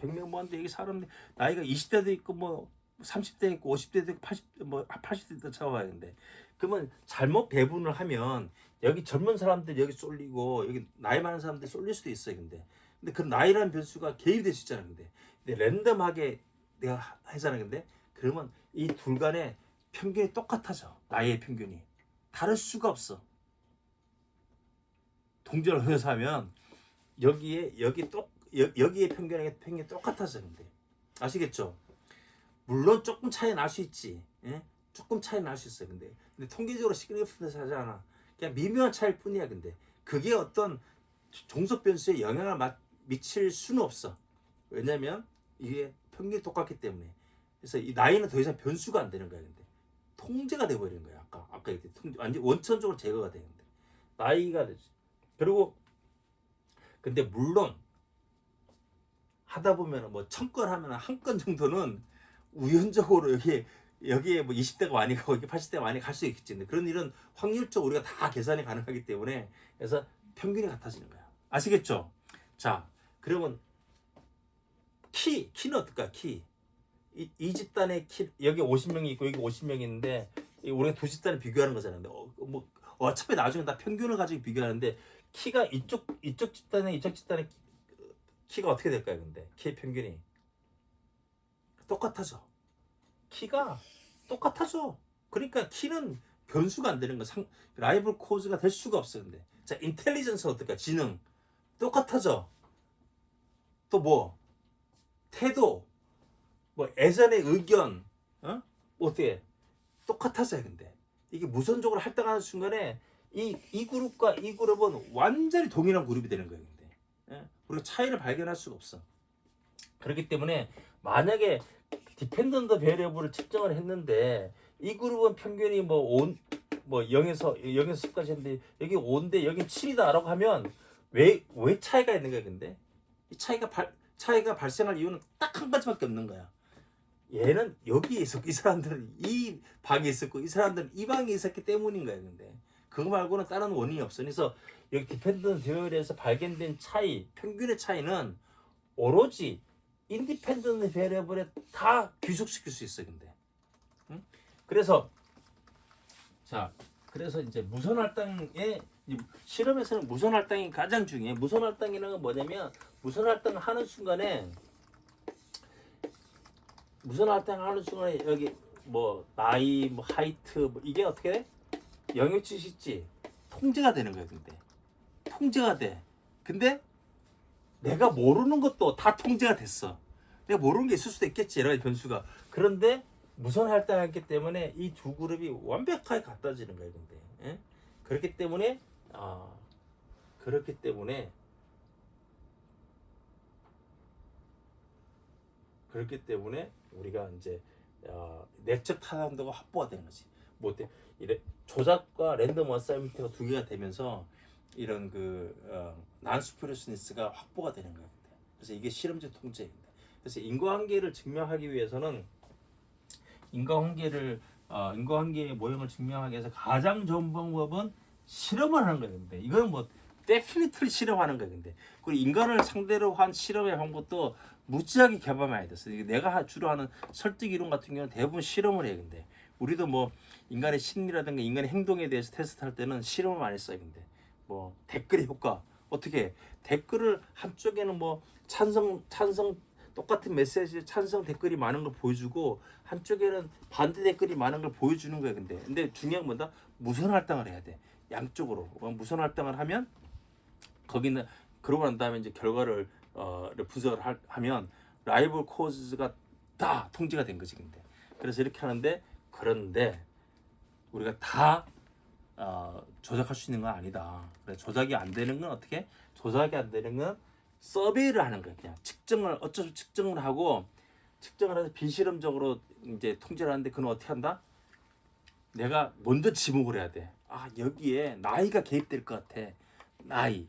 Speaker 1: 여기 사람 나이가 20대도 있고 뭐 30대 있고 50대도 있고 80대도 잡아야겠는데 그러면 잘못 배분을 하면 여기 젊은 사람들 여기 쏠리고 여기 나이 많은 사람들 쏠릴 수도 있어요. 근데 그 나이라는 변수가 개입될 수 있잖아. 근데 랜덤하게 내가 하잖아. 근데 그러면 이 둘 간의 평균이 똑같아져. 나이의 평균이 다를 수가 없어. 동전을 흘려서 하면 여기에 평균이 똑같아져. 근데 아시겠죠? 물론 조금 차이 날 수 있지. 조금 차이 날 수 있어요. 근데 통계적으로 시그니피컨트 하지 않아. 그냥 미묘한 차이일 뿐이야. 근데 그게 어떤 종속 변수에 영향을 미칠 수는 없어. 왜냐면 이게 평균이 똑같기 때문에. 그래서 이 나이는 더 이상 변수가 안 되는 거야. 근데 통제가 돼 버리는 거야. 아까 이렇게 완전 원천적으로 제거가 되는데 나이가 되지. 그리고 근데 물론 하다 보면 뭐 1000건 하면 한 건 정도는 우연적으로 여기에 뭐 20대가 많이 가고 80대가 많이 갈 수 있겠지. 근데 그런 일은 확률적으로 우리가 다 계산이 가능하기 때문에 그래서 평균이 같아지는 거야. 아시겠죠? 자, 그러면 키는 어떨까? 이 집단의 키 여기 50명이 있고 여기 50명이 있는데 우리가 두 집단을 비교하는 거잖아요. 근데 뭐 어차피 나중에 다 평균을 가지고 비교하는데 키가 이쪽 집단의 키가 어떻게 될까요? 근데 키의 평균이 똑같아져. 키가 똑같아져. 그러니까 키는 변수가 안 되는 거. 라이벌 코즈가 될 수가 없어. 근데 자, 인텔리전스 어떨까? 지능 똑같아져. 또 뭐 태도, 뭐 예전의 의견, 어떻게 똑같아져요. 근데 이게 무선적으로 할당하는 순간에 이 그룹과 이 그룹은 완전히 동일한 그룹이 되는 거예요. 근데 우리가 차이를 발견할 수가 없어. 그렇기 때문에 만약에 디펜던트 베리어블을 측정을 했는데 이 그룹은 평균이 뭐 0에서 10까지 했는데 여기 5인데 여기 7이다라고 하면 왜 차이가 있는 거야? 근데 이 차이가 발생할 이유는 딱 한 가지밖에 없는 거야. 얘는 여기에 있었고 이 사람들은 이 방에 있었고 이 사람들은 이 방에 있었기 때문인 거야. 근데 그거 말고는 다른 원인이 없어. 그래서 여기 디펜던트 베리어블에서 발견된 차이, 평균의 차이는 오로지 인디펜던트 베리어블에 다 귀속시킬 수 있어요. 근데 그래서 이제 무선 할당의 실험에서는 무선 할당이 가장 중요해. 무선 할당이라는 건 뭐냐면 무선 할당을 하는 순간에 여기 뭐 나이, 뭐 하이트, 뭐 이게 어떻게 돼? 영역치 있지. 통제가 되는 거야. 근데 통제가 돼. 근데 내가 모르는 것도 다 통제가 됐어. 내가 모르는 게 있을 수도 있겠지. 여러 가지 변수가. 그런데 무선 할당했기 때문에 이 두 그룹이 완벽하게 갖다지는 거예요. 근데 그렇기 때문에 우리가 이제 내적 타당도가 확보가 되는 거지. 뭐 어때? 이래 조작과 랜덤 어사이먼트가 두 개가 되면서 이런 난스프레스니스가 확보가 되는 거예요. 그래서 이게 실험적 통제입니다. 그래서 인과관계를 증명하기 위해서는 인과관계의 모형을 증명하기 위해서 가장 좋은 방법은 실험을 하는 거예요. 근데 이거는 뭐 데피니틀리 실험하는 거예요. 근데 그리고 인간을 상대로 한 실험의 방법도 무지하게 개발해야 됐어요. 내가 주로 하는 설득 이론 같은 경우는 대부분 실험을 해요. 근데 우리도 뭐 인간의 심리라든가 인간의 행동에 대해서 테스트할 때는 실험을 많이 써요. 근데 뭐 댓글의 효과 어떻게 댓글을 한쪽에는 뭐 찬성 똑같은 메시지 찬성 댓글이 많은 걸 보여주고 한쪽에는 반대 댓글이 많은 걸 보여주는 거예요. 근데 중요한 건 뭐다? 무선 할당을 해야 돼. 양쪽으로 무선 할당을 하면 거기는 그러고 난 다음에 이제 결과를 분석을 하면 라이벌 코즈가 다 통제가 된 거지. 근데 그래서 이렇게 하는데, 그런데 우리가 다 조작할 수 있는 건 아니다. 그래서 조작이 안 되는 건 어떻게? 조작이 안 되는 건 서베이를 하는 거야. 그냥 측정을 어쩔 수 없이 측정을 하고, 측정을 해서 비실험적으로 이제 통제를 하는데, 그건 어떻게 한다? 내가 먼저 지목을 해야 돼. 아, 여기에 나이가 개입될 것 같아. 나이,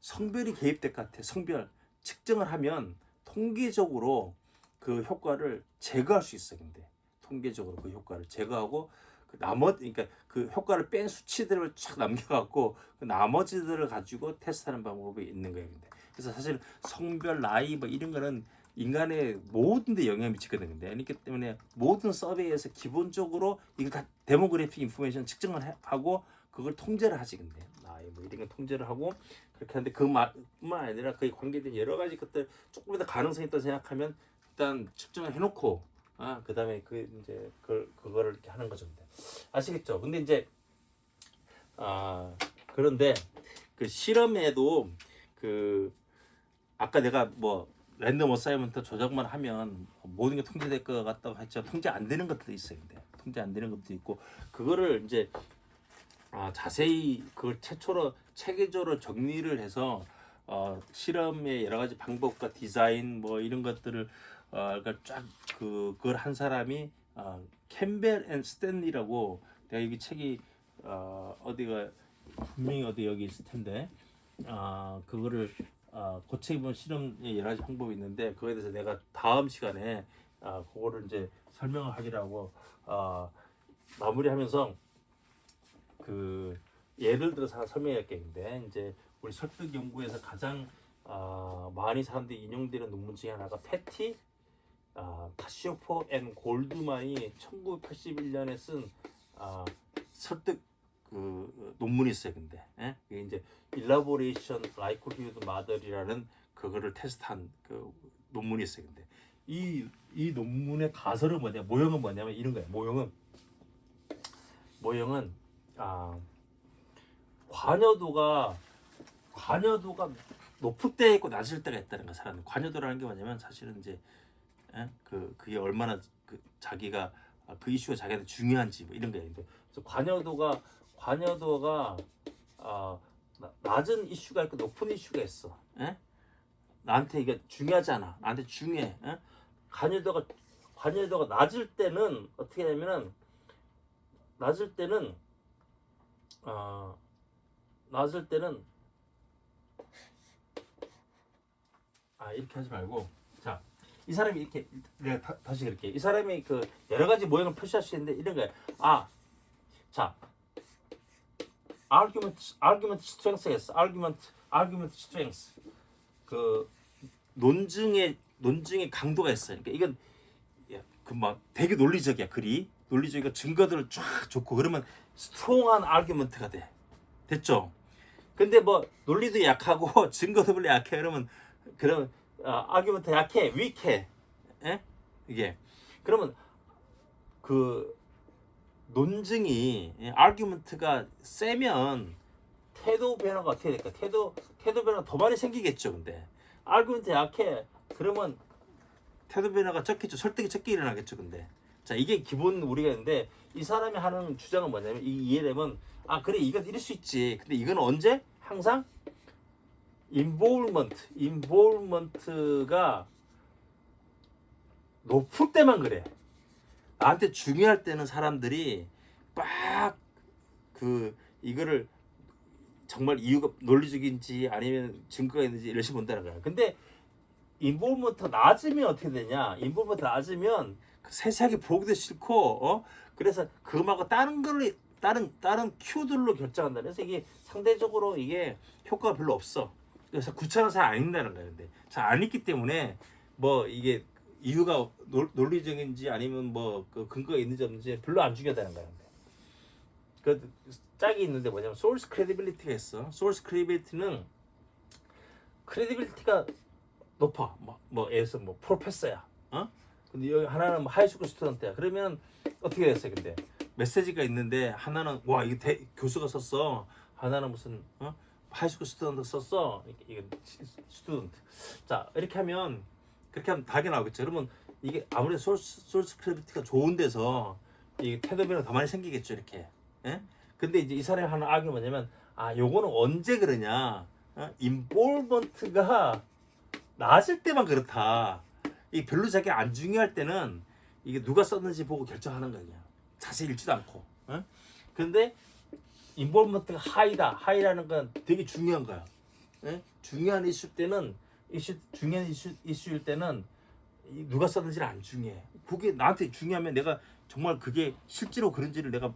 Speaker 1: 성별이 개입될 것 같아. 성별 측정을 하면 통계적으로 그 효과를 제거할 수 있어. 근데 통계적으로 그 효과를 제거하고, 그 나머지, 그러니까 그 효과를 뺀 수치들을 쫙 남겨갖고 그 나머지들을 가지고 테스트하는 방법이 있는 거예요. 근데 그래서 사실 성별, 나이 뭐 이런 거는 인간의 모든 데 영향을 미치거든요. 근데 그렇기 때문에 모든 서베이에서 기본적으로 이거 다 데모그래픽 인포메이션 측정을 하고 그걸 통제를 하지. 근데 나이 뭐 이런 거 통제를 하고 그렇게 하는데, 그 말뿐만 아니라 거의 관계된 여러 가지 것들 조금이라도 가능성이 있다 생각하면 일단 측정을 해놓고, 그다음에 그 이제 그거를 이렇게 하는 거죠. 근데 아시겠죠? 근데 이제 그런데 그 실험에도 그 아까 내가 뭐 랜덤 어사이먼트 조작만 하면 모든 게 통제될 것 같다고 했죠. 통제 안 되는 것도 있어요. 근데 통제 안 되는 것도 있고, 그거를 이제 자세히 그걸 최초로 체계적으로 정리를 해서 실험의 여러 가지 방법과 디자인 뭐 이런 것들을 그러니까 쫙 그걸 한 사람이 캠벨 앤 스탠리라고, 내가 여기 책이 어디가 분명히 어디 여기 있을 텐데, 그거를 그 책에 보면 실험의 여러 가지 방법이 있는데, 그거에 대해서 내가 다음 시간에 그거를 이제 설명을 하기라고 마무리하면서 그 예를 들어서 하나 설명할게. 근데 이제 우리 설득 연구에서 가장 많이 사람들이 인용되는 논문 중에 하나가 패티 카시오포 앤 골드만이 1981년에 쓴 설득 그 논문이 있어요. 근데 이게 이제 일라보레이션 라이코리우드 마더이라는 그거를 테스트한 그 논문이 있어요. 근데 이 논문의 가설은 뭐냐, 모형은 뭐냐면 이런 거예요. 모형은 관여도가 높을 때 있고 낮을 때가 있다는 거. 사람 관여도라는 게 뭐냐면 사실은 이제 그게 얼마나 그 자기가 그 이슈가 자기한테 중요한지 뭐 이런 거예요. 그래서 관여도가 낮은 이슈가 있고 높은 이슈가 있어. 나한테 이게 중요하지 않아. 나한테 중요해. 관여도가 낮을 때는 어떻게 되냐면은 낮을 때는 이렇게 하지 말고, 자, 이 사람이 이렇게, 내가 다시 그럴게. 이 사람이 그 여러 가지 모형을 표시할 수 있는데 이런 거예요. 자, argument strength가 있어. argument strength. 그 논증의 강도가 있어요. 그러니까 이건 그 막 되게 논리적이야. 글이 논리적이고 증거들을 쫙 줬고 그러면 스트롱한 아르규먼트가 돼. 됐죠? 근데 뭐 논리도 약하고 증거도 별로 약해. 그러면 아르규먼트 약해, 위해. 이게 그러면 그 논증이 아르규먼트가 세면 태도 변화가 어떻게 될까? 태도 변화가 더 많이 생기겠죠. 근데 아르규먼트 약해. 그러면 태도 변화가 적겠죠. 설득이 적게 일어나겠죠. 근데 자, 이게 기본 우리가 있는데, 이 사람이 하는 주장은 뭐냐면, 이 이해되면 그래, 이건 이럴 수 있지. 근데 이건 언제? 항상 인볼브먼트가 높을 때만 그래. 나한테 중요할 때는 사람들이 막 이거를 정말 이유가 논리적인지 아니면 증거가 있는지 열심히 본다는 거야. 근데 인볼브먼트가 낮으면 어떻게 되냐? 인볼브먼트 낮으면 세세하게 보기도 싫고, 그래서 그거하고 다른 큐들로 결정한다. 그래서 이게 상대적으로 이게 효과가 별로 없어. 그래서 구차는 잘 안 읽는다는 거야. 근데 잘 안 읽기 때문에 뭐 이게 이유가 논리적인지 아니면 뭐 그 근거가 있는지 없는지 별로 안 중요하다는 거야. 그 짝이 있는데 뭐냐면 소스 크레디빌리티가 있어. 소스 크레디빌리티는 크레디빌리티가 높아. 뭐 예를 들어서 뭐 프로페서야. 근데 여기 하나는 뭐 하이스쿨 스튜던트야. 그러면 어떻게 됐어요? 근데 메시지가 있는데 하나는 와 이게 교수가 썼어. 하나는 무슨 하이스쿨 스튜던트 썼어. 이게 스튜던트. 자, 이렇게 하면 그렇게 하면 답이 나오겠죠. 그러면 이게 아무래도 소스크립트가 좋은 데서 이 테드비는 더 많이 생기겠죠, 이렇게. 예? 근데 이제 이 사람이 하는 악이 뭐냐면, 요거는 언제 그러냐? 인볼먼트가 나았을 때만 그렇다. 이 별로 자기 안 중요할 때는 이게 누가 썼는지 보고 결정하는 거야. 자세히 읽지도 않고. 근데 인볼먼트가 하이라는 건 되게 중요한 거야. 중요한 이슈 때는 중요한 이슈일 때는 누가 썼는지는 안 중요해. 그게 나한테 중요하면 내가 정말 그게 실제로 그런지를 내가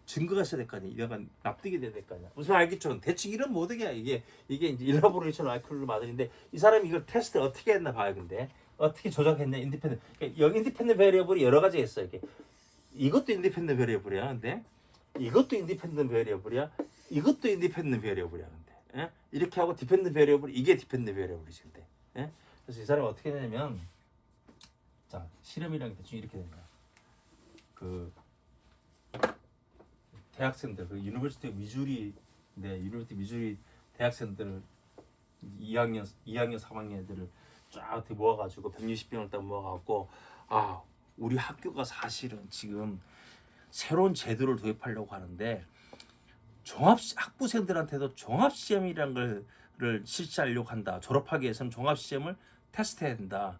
Speaker 1: 증거가 있어야 될 거 아니야. 내가 납득이 돼야 될 거 아니야. 무슨 알겠죠? 대충 이런 모든게 이게 이제 일라보레이션 아이클루 마들인데 이 사람이 이걸 테스트 어떻게 했나 봐요. 근데 어떻게 조작했냐 인디펜던트. 여기 인디펜던트 베리어블이 여러 가지 있어. 이게 이것도 인디펜던트 베리어블이야. 근데 이것도 인디펜던트 베리어블이야. 이것도 인디펜던트 베리어블이야. 근데 이렇게 하고 디펜던트 베리어블 이게 디펜던트 베리어블이지. 근데 그래서 이 사람이 어떻게 되냐면 자 실험이랑 대충 이렇게 되는 거야. 그 대학생들 그 유니버시티 미주리 유니버시티 미주리 대학생들 2학년 3학년 애들을 쫙 어떻게 모아가지고 160명을 딱 모아갖고 우리 학교가 사실은 지금 새로운 제도를 도입하려고 하는데 학부생들한테도 종합시험이라는 걸 실시하려고 한다. 졸업하기 위해서는 종합시험을 테스트해야 된다.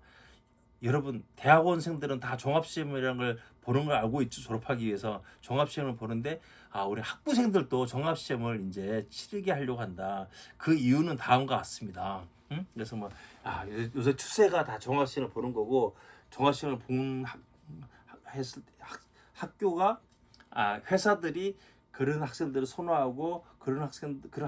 Speaker 1: 여러분 대학원생들은 다 종합시험이라는 걸 보는 걸 알고 있죠. 졸업하기 위해서 종합시험을 보는데 우리 학부생들도 종합시험을 이제 치르게 하려고 한다. 그 이유는 다음과 같습니다. 그래서 요새 추세가 다 종합시험을 보는 거고 종합시험을 본 학교가 회사들이 그런 학생들을 선호하고 그런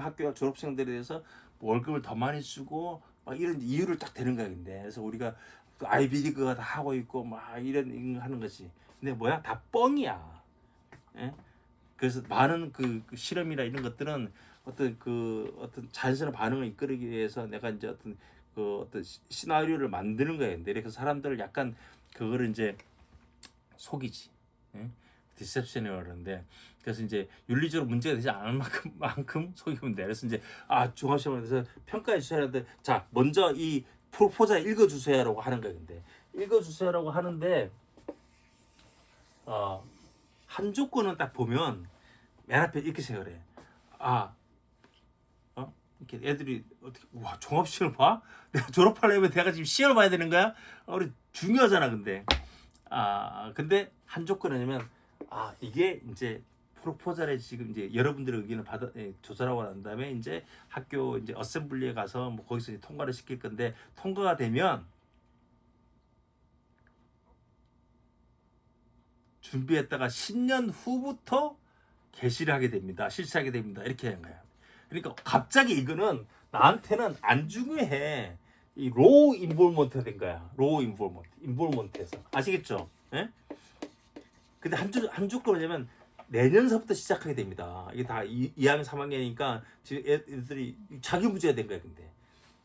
Speaker 1: 학교 졸업생들에 대해서 월급을 더 많이 주고 막 이런 이유를 딱 대는 거야. 그래서 우리가 아이비리그가 다 하고 있고 이런 하는 거지. 근데 뭐야 다 뻥이야. 그래서 많은 그 실험이나 이런 것들은 어떤 자연스러운 반응을 이끌기 위해서 내가 이제 어떤 시나리오를 만드는 거예요. 근데 이렇게 사람들을 약간 그거를 이제 속이지. 디셉션이라고 그러는데 그래서 이제 윤리적으로 문제가 되지 않을 만큼 속이면 돼. 그래서 이제 종합시험에 대해서 평가해 주셔야 하는데 자 먼저 이 프로포자 읽어주세요라고 하는 거예요. 근데 읽어주세요라고 하는데 한 조건은 딱 보면 맨 앞에 이렇게 생각해. 이렇게 애들이 어떻게 종합시험을 봐? 내가 졸업하려면 내가 지금 시험을 봐야 되는 거야? 우리 중요하잖아. 근데 한 조건은 뭐냐면 이게 이제 프로포절에 지금 이제 여러분들의 의견을 조사하고 난 다음에 이제 학교 이제 어셈블리에 가서 거기서 이제 통과를 시킬 건데 통과가 되면 준비했다가 10년 후부터 개시를 하게 됩니다. 실시하게 됩니다. 이렇게 하는 거야. 그러니까 갑자기 이거는 나한테는 안 중요해. 이 로우 인볼먼트가 된 거야. 로우 인볼먼트에서 아시겠죠? 근데 한 조건 뭐냐면 내년서부터 시작하게 됩니다. 이게 다 2학년 3학년이니까 지금 애들이 자기 문제가 된 거야.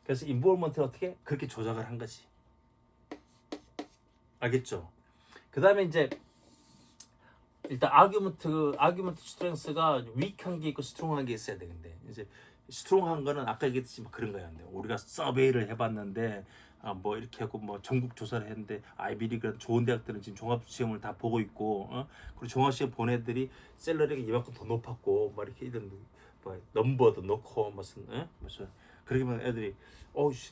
Speaker 1: 그래서 인볼먼트를 어떻게 그렇게 조작을 한 거지. 알겠죠? 그 다음에 이제 일단 아규먼트 스트렝스가 위크한 게 있고 스트롱한 게 있어야 되는데 이제 스트롱한 거는 아까 얘기했듯이 그런 거야. 근데 우리가 서베이를 해봤는데 이렇게 하고 전국 조사를 했는데 아이비리그 좋은 대학들은 지금 종합 시험을 다 보고 있고 그리고 종합 시험 본 애들이 샐러리가 이만큼 더 높았고 이렇게 이런 넘버도 넣고 무슨 그러면 애들이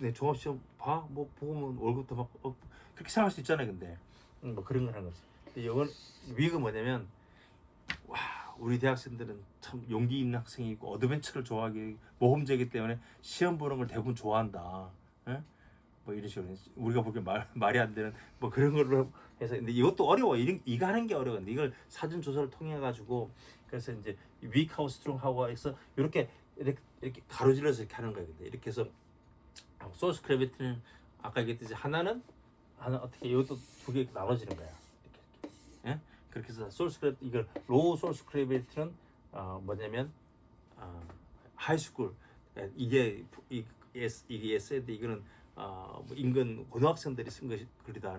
Speaker 1: 내 종합 시험 봐 보면 월급도 막 그렇게 생각할 수 있잖아요. 근데 그런 걸 하는 거지. 근데 이건 위기가 뭐냐면 우리 대학생들은 참 용기 있는 학생이고 어드벤처를 좋아하기 모험자이기 때문에 시험 보는 걸 대부분 좋아한다. 이런 식으로 우리가 보기엔 말이 안 되는 그런 걸로 해서 근데 이것도 어려워. 이거 하는 게 어려워. 근데 이걸 사전 조사를 통해 가지고 그래서 이제 위크하고 스트롱하고 해서 이렇게 가로질러서 이렇게 하는 거예요. 근데 이렇게 해서 소스 크래비티는 아까 얘기했듯이 하나 어떻게 이것도 두 개 나눠지는 거야. 이렇게. 그렇게 해서 소스 크래비티 이걸 로우 소스 크래비티는 뭐냐면 하이스쿨 이게 에세이인데 이거는 인근 고등학생들이 쓴 것이 글이다.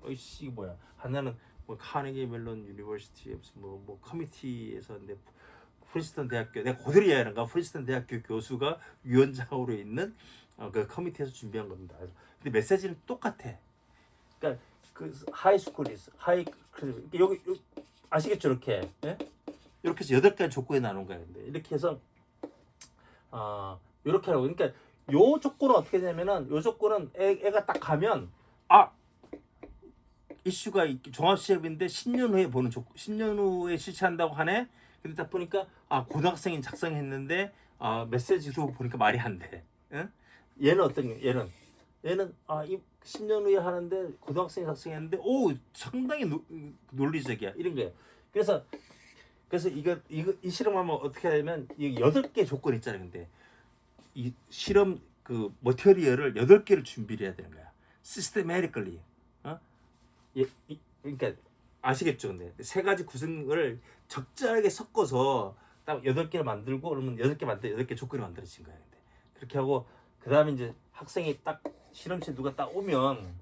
Speaker 1: 이게 뭐야? 하나는 카네기 멜론 유니버시티 무슨 커미티에서 근데 프린스턴 대학교 내가 고대로 이해하는가 프린스턴 대학교 교수가 위원장으로 있는 그 커미티에서 준비한 겁니다. 근데 메시지는 똑같아. 그러니까 그 하이스쿨이스 하이 여기 아시겠죠? 이렇게 예? 이렇게 해서 8가지 조건이 나눈 거예요. 근데 이렇게 해서 이렇게 하라고. 그러니까 요 조건은 어떻게 되냐면은 요 조건은 애가 딱 가면 이슈가 종합 시험인데 10년 후에 보는 10년 후에 실시한다고 하네. 근데 딱 보니까 고등학생이 작성했는데 메시지로 보니까 말이 안 돼. 응? 얘는 어떤 게 얘는 이 10년 후에 하는데 고등학생이 작성했는데 오 상당히 논리적이야 이런 거예요. 그래서 이 실험하면 어떻게 하냐면 이 8개 조건 있잖아요. 근데 이 실험 그 머티리얼을 8개를 준비를 해야 되는 거야. 시스테매티컬리. 그러니까 아시겠죠? 근데 3가지 구성을 적절하게 섞어서 딱 8개를 만들고 그러면 8개 만들 8개 조건이 만들어진 거야. 근데 그렇게 하고 그다음에 이제 학생이 딱 실험실 누가 딱 오면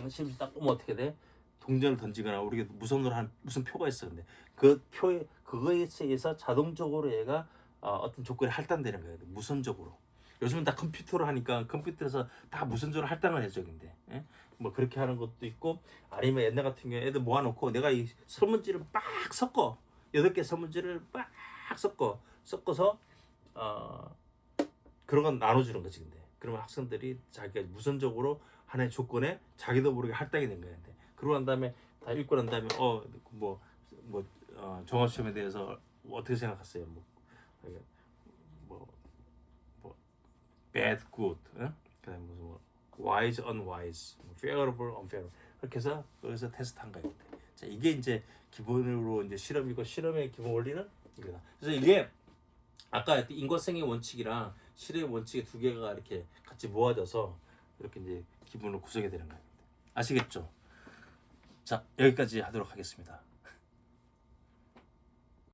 Speaker 1: 실험실 딱 오면 어떻게 돼? 동전을 던지거나 우리가 무선으로 한 무슨 표가 있어. 근데 그 표에 그거에 의해서 자동적으로 얘가 어떤 조건이 할당되는 거예요. 무선적으로. 요즘은 다 컴퓨터로 하니까 컴퓨터에서 다 무선적으로 할당을 해줘. 근데 뭐 그렇게 하는 것도 있고 아니면 옛날 같은 경우에 애들 모아놓고 내가 이 설문지를 막 섞어 8개 설문지를 막 섞어서 그런 건 나눠주는 거지. 근데 그러면 학생들이 자기가 무선적으로 하나의 조건에 자기도 모르게 할당이 된 거야. 근데 그러고 난 다음에 다 읽고 난 다음에 종합시험에 대해서 어떻게 생각하세요? 뭐 bad, good, 그다음에 무슨 wise, unwise, favorable, unfavorable 그렇게 해서 여기서 테스트한 거예요. 자 이게 이제 기본으로 이제 실험이고 실험의 기본 원리는 이거다. 그래서 이게 아까 인과성의 원칙이랑 실험의 원칙의 2개가 이렇게 같이 모아져서 이렇게 이제 기본으로 구성이 되는 거예요. 아시겠죠? 자 여기까지 하도록 하겠습니다.